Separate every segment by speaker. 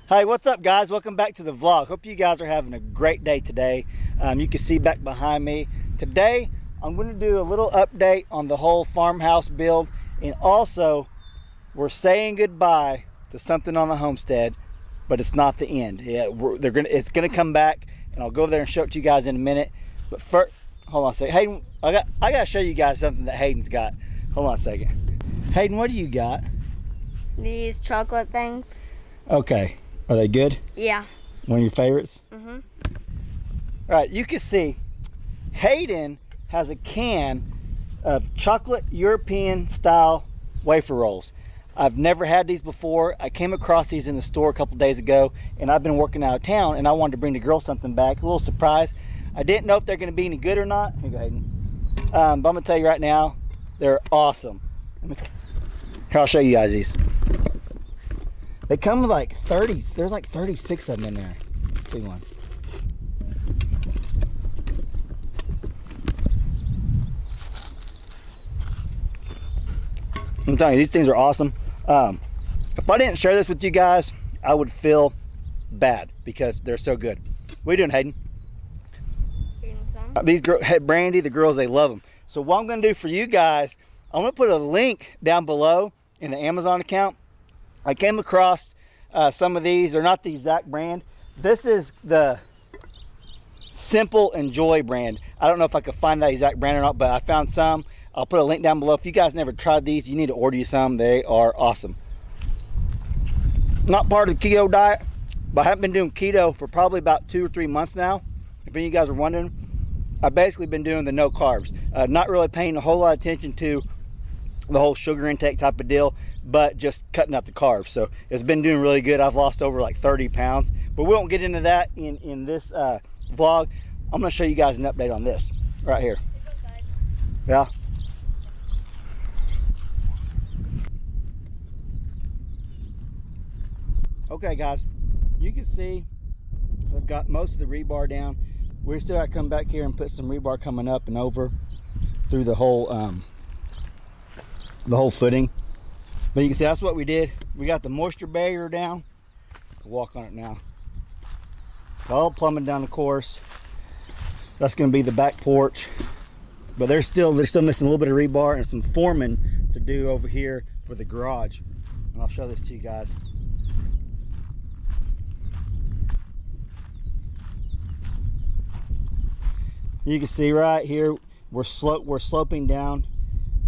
Speaker 1: Hey, what's up guys? Welcome back to the vlog. Hope you guys are having a great day today. You can see back behind me. Today, I'm going to do a little update on the whole farmhouse build, and also we're saying goodbye to something on the homestead, but it's not the end. Yeah, it's gonna come back, and I'll go over there and show it to you guys in a minute. But first, hold on a second. Hayden, I gotta show you guys something that Hayden's got. Hold on a second. Hayden, what do you got?
Speaker 2: These chocolate things.
Speaker 1: Okay. Are they good?
Speaker 2: Yeah.
Speaker 1: One of your favorites?
Speaker 2: Mm-hmm.
Speaker 1: All right, you can see Hayden has a can of chocolate European style wafer rolls. I've never had these before. I came across these in the store a couple days ago, and I've been working out of town, and I wanted to bring the girls something back. A little surprise. I didn't know if they're going to be any good or not. Here you go, Hayden. But I'm going to tell you right now, they're awesome. Here, I'll show you guys these. They come with like 30, there's like 36 of them in there. Let's see one. I'm telling you, these things are awesome. If I didn't share this with you guys, I would feel bad because they're so good. What are you doing, Hayden? These girls, Brandy, the girls, they love them. So what I'm gonna do for you guys, I'm gonna put a link down below in the Amazon account. I came across some of these. They're not the exact brand. This is the Simple Enjoy brand. I don't know if I could find that exact brand or not, but I found some. I'll put a link down below. If you guys never tried these, you need to order you some. They are awesome. Not part of the keto diet, but I haven't been doing keto for probably about 2 or 3 months now. If any of you guys are wondering, I've basically been doing the no carbs. Not really paying a whole lot of attention to the whole sugar intake type of deal, but just cutting out the carbs. So it's been doing really good. I've lost over like 30 pounds, but we won't get into that in this vlog. I'm gonna show you guys an update on this right here. Yeah. Okay guys, you can see I've got most of the rebar down. We still got to come back here and put some rebar coming up and over through the whole footing. But you can see that's what we did. We got the moisture barrier down. I'll walk on it now. All plumbing down the course. That's going to be the back porch. But they're still missing a little bit of rebar and some forming to do over here for the garage. And I'll show this to you guys. You can see right here we're sloping down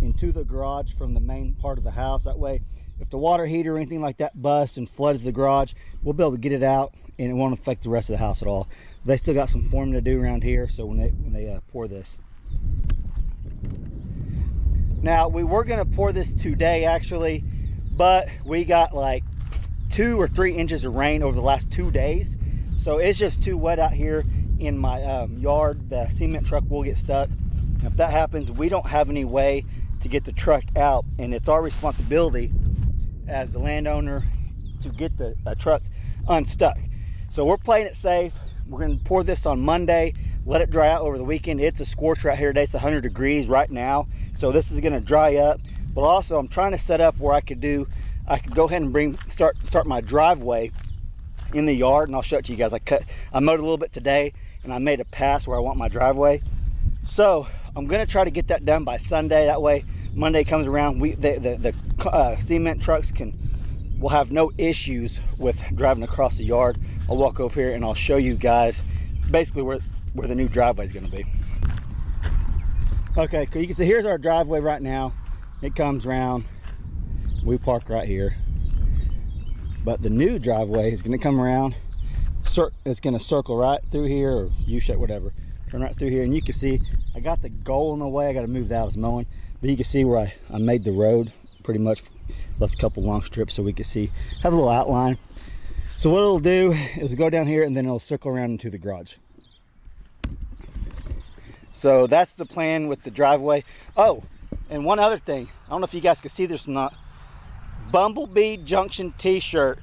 Speaker 1: into the garage from the main part of the house. That way, if the water heater or anything like that busts and floods the garage, we'll be able to get it out and it won't affect the rest of the house at all. They still got some forming to do around here, so when they pour this. Now, we were going to pour this today actually, but we got like 2 or 3 inches of rain over the last 2 days, so it's just too wet out here in my yard. The cement truck will get stuck. And if that happens, we don't have any way to get the truck out, and it's our responsibility as the landowner to get the truck unstuck. So we're playing it safe. We're going to pour this on Monday, let it dry out over the weekend. It's a scorch right here today. It's 100 degrees right now, so this is going to dry up. But also I'm trying to set up where I could go ahead and start my driveway in the yard, and I'll show it to you guys. I mowed a little bit today, and I made a pass where I want my driveway. So I'm gonna try to get that done by Sunday. That way Monday comes around, the cement trucks will have no issues with driving across the yard. I'll walk over here and I'll show you guys basically where the new driveway is gonna be. Okay, you can see here's our driveway right now. It comes around, we park right here. But the new driveway is gonna come around, it's gonna circle right through here, or U-shape, whatever. Turn right through here, and you can see I got the goal in the way. I got to move that. I was mowing, but you can see where I made the road pretty much, left a couple long strips so we could see, have a little outline. So what it'll do is go down here and then it'll circle around into the garage. So that's the plan with the driveway. Oh, and one other thing, I don't know if you guys can see this or not. Bumblebee Junction t-shirt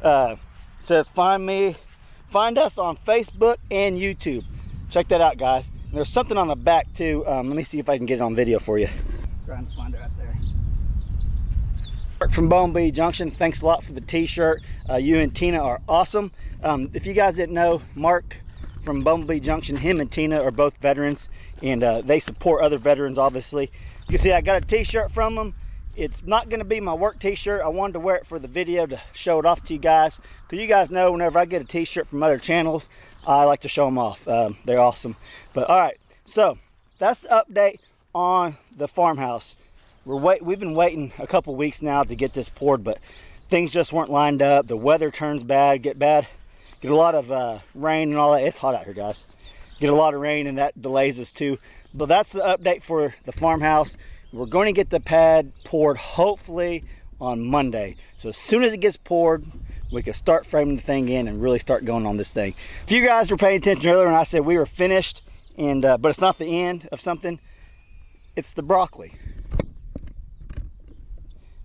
Speaker 1: says find us on Facebook and YouTube. Check that out, guys. And there's something on the back too. Let me see if I can get it on video for you. Trying to find it right there. From Bumble Junction, thanks a lot for the t-shirt. You and Tina are awesome. If you guys didn't know, Mark from Bumble Junction, him and Tina are both veterans, and they support other veterans, obviously. You can see I got a t-shirt from them. It's not going to be my work t-shirt. I wanted to wear it for the video to show it off to you guys, because you guys know whenever I get a t-shirt from other channels, I like to show them off. They're awesome. But all right, so that's the update on the farmhouse. We've been waiting a couple weeks now to get this poured, but things just weren't lined up. The weather turns bad, get a lot of rain and all that. It's hot out here, guys. Get a lot of rain, and that delays us too. But that's the update for the farmhouse. We're going to get the pad poured hopefully on Monday. So as soon as it gets poured, we can start framing the thing in and really start going on this thing. If you guys were paying attention earlier when I said we were finished, and but it's not the end of something, it's the broccoli.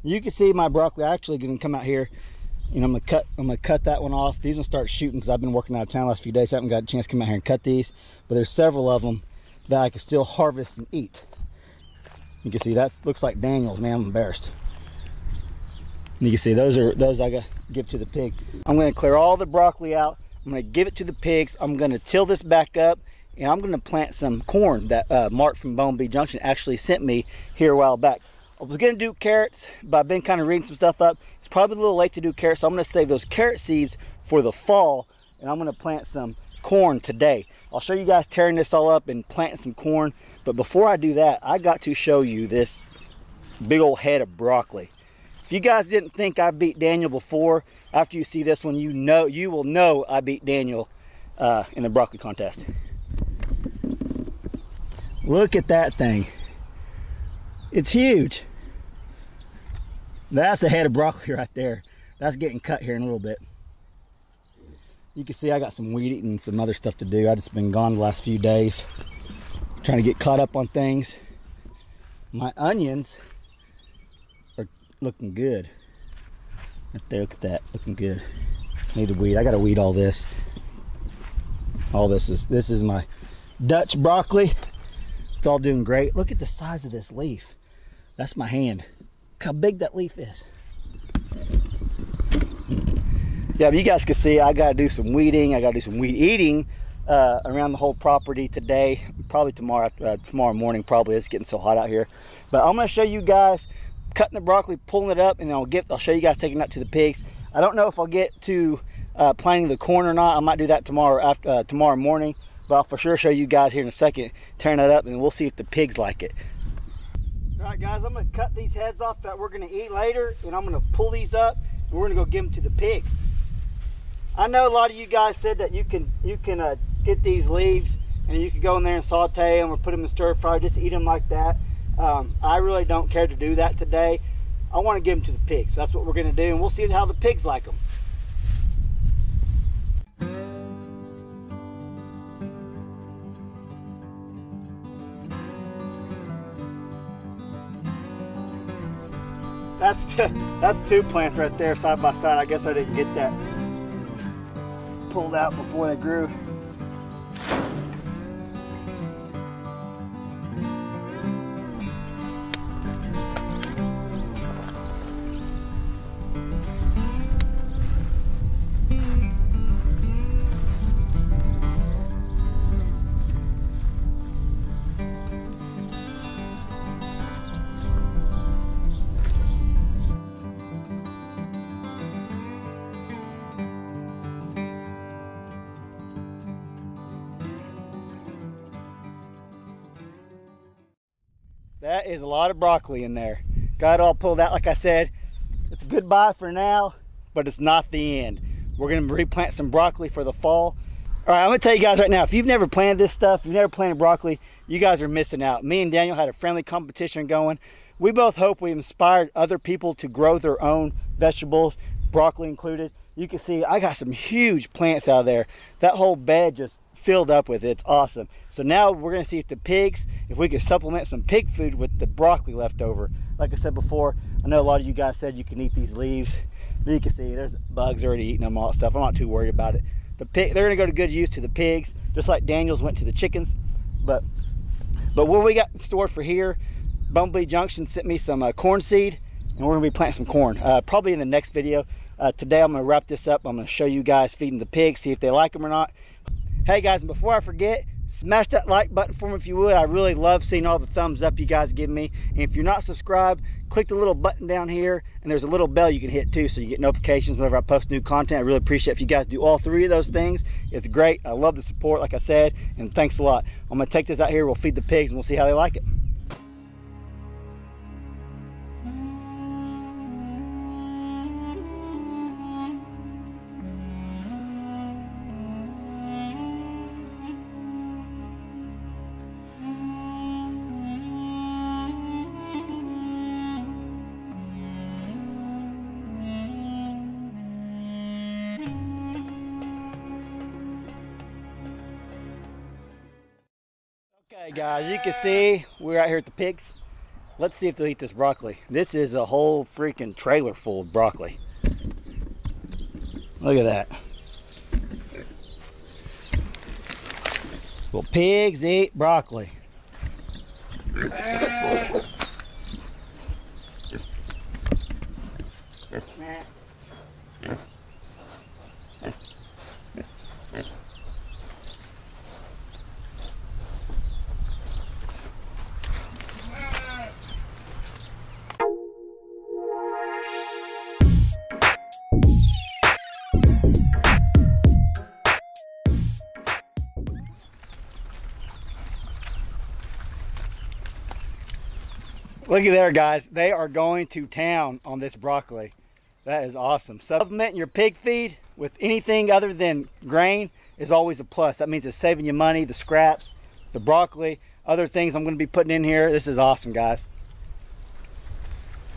Speaker 1: You can see my broccoli. I actually going to come out here and I'm gonna cut that one off. These ones start shooting because I've been working out of town the last few days. I haven't got a chance to come out here and cut these, but there's several of them that I can still harvest and eat. You can see that looks like Daniel's, man. I'm embarrassed. You can see those I got to give to the pig. I'm going to clear all the broccoli out. I'm going to give it to the pigs. I'm going to till this back up, and I'm going to plant some corn that Mark from Bumble Junction actually sent me here a while back. I was going to do carrots, but I've been kind of reading some stuff up. It's probably a little late to do carrots, so I'm going to save those carrot seeds for the fall, and I'm going to plant some corn today. I'll show you guys tearing this all up and planting some corn. But before I do that, I got to show you this big old head of broccoli. If you guys didn't think I beat Daniel before, after you see this one, you will know I beat Daniel in the broccoli contest. Look at that thing. It's huge. That's a head of broccoli right there. That's getting cut here in a little bit. You can see I got some weed eating and some other stuff to do. I've just been gone the last few days, trying to get caught up on things. My onions are looking good. Right there, look at that, looking good. Need to weed. I gotta weed all this. This is my Dutch broccoli. It's all doing great. Look at the size of this leaf. That's my hand. Look how big that leaf is. Yeah, but you guys can see I gotta do some weeding. I gotta do some weed eating around the whole property today, probably tomorrow morning. Probably, it's getting so hot out here. But I'm going to show you guys cutting the broccoli, pulling it up, and I'll show you guys taking it out to the pigs. I don't know if I'll get to planting the corn or not. I might do that tomorrow morning, but I'll for sure show you guys here in a second tearing that up, and we'll see if the pigs like it. All right, guys, I'm going to cut these heads off that we're going to eat later, and I'm going to pull these up, and we're going to go give them to the pigs. I know a lot of you guys said that you can get these leaves and you can go in there and saute them or put them in stir fry, just eat them like that. I really don't care to do that today. I want to give them to the pigs. So that's what we're going to do, and we'll see how the pigs like them. That's two plants right there side by side. I guess I didn't get that pulled out before they grew. That is a lot of broccoli in there. Got it all pulled out. Like I said, it's a goodbye for now, but it's not the end. We're going to replant some broccoli for the fall. All right, I'm going to tell you guys right now, if you've never planted this stuff, you've never planted broccoli, you guys are missing out. Me and Daniel had a friendly competition going. We both hope we inspired other people to grow their own vegetables, broccoli included. You can see I got some huge plants out there. That whole bed just filled up with it. It's awesome. So now we're going to see if the pigs, if we can supplement some pig food with the broccoli left over. Like I said before, I know a lot of you guys said you can eat these leaves, but you can see there's bugs already eating them, all that stuff. I'm not too worried about it. They're going to go to good use to the pigs, just like Daniel's went to the chickens. But what we got stored for here, Bumble Junction sent me some corn seed, and we're gonna be planting some corn probably in the next video. Today I'm gonna wrap this up. I'm gonna show you guys feeding the pigs, see if they like them or not. Hey guys, and before I forget, smash that like button for me if you would. I really love seeing all the thumbs up you guys give me. And if you're not subscribed, click the little button down here, and there's a little bell you can hit too, so you get notifications whenever I post new content. I really appreciate if you guys do all three of those things. It's great. I love the support, like I said, and thanks a lot. I'm gonna take this out here, we'll feed the pigs, and we'll see how they like it. Okay guys, you can see we're out here at the pigs. Let's see if they'll eat this broccoli. This is a whole freaking trailer full of broccoli. Look at that. Well, pigs eat broccoli. Look at there, guys. They are going to town on this broccoli. That is awesome. Supplementing your pig feed with anything other than grain is always a plus. That means it's saving you money, the scraps, the broccoli, other things I'm going to be putting in here. This is awesome, guys.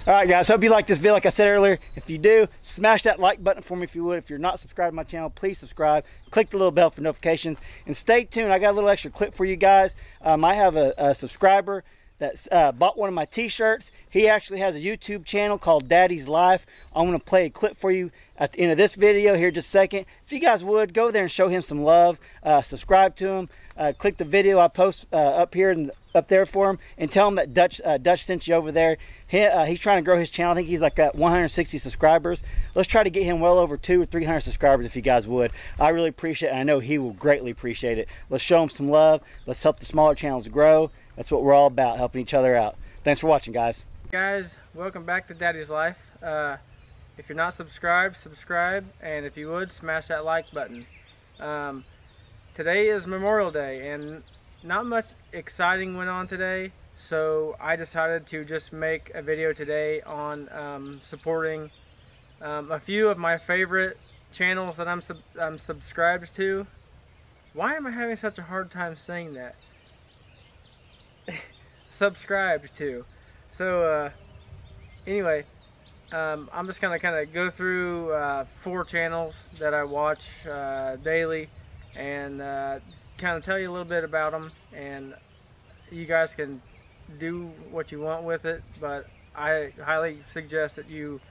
Speaker 1: All right, guys. Hope you like this video. Like I said earlier, if you do, smash that like button for me if you would. If you're not subscribed to my channel, please subscribe. Click the little bell for notifications. And stay tuned. I got a little extra clip for you guys. I have a subscriber that bought one of my t-shirts. He actually has a YouTube channel called Daddy's Life. I'm going to play a clip for you at the end of this video here just a second. If you guys would, go there and show him some love. Subscribe to him. Click the video I post up here and up there for him, and tell him that Dutch sent you over there. He's trying to grow his channel. I think he's like at 160 subscribers. Let's try to get him well over 200 or 300 subscribers if you guys would. I really appreciate it. I know he will greatly appreciate it. Let's show him some love. Let's help the smaller channels grow. That's what we're all about, helping each other out. Thanks for watching, guys.
Speaker 3: Guys, welcome back to Daddy's Life. If you're not subscribed, subscribe, and if you would, smash that like button. Today is Memorial Day, and not much exciting went on today, so I decided to just make a video today on supporting a few of my favorite channels that I'm subscribed to. Why am I having such a hard time saying that? Subscribed to. So anyway, I'm just gonna kind of go through 4 channels that I watch daily, and kind of tell you a little bit about them, and you guys can do what you want with it, but I highly suggest that you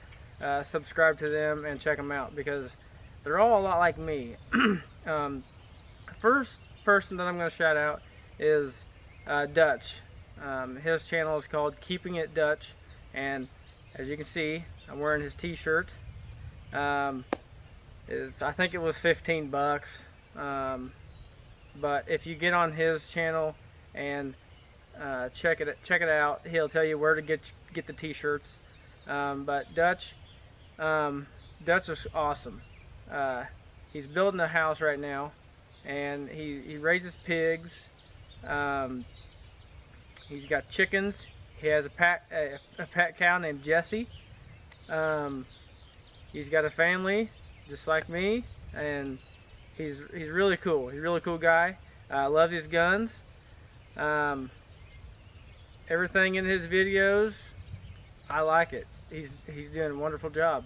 Speaker 3: subscribe to them and check them out, because they're all a lot like me. First person that I'm going to shout out is Dutch. His channel is called Keeping It Dutch, and as you can see, I'm wearing his t-shirt. I think it was 15 bucks, but if you get on his channel and check it out, he'll tell you where to get the t-shirts. But Dutch is awesome. He's building a house right now, and he raises pigs. He's got chickens. He has a pet cow named Jessie. He's got a family just like me, and he's really cool. He's a really cool guy. I love his guns. Everything in his videos, I like it. He's doing a wonderful job.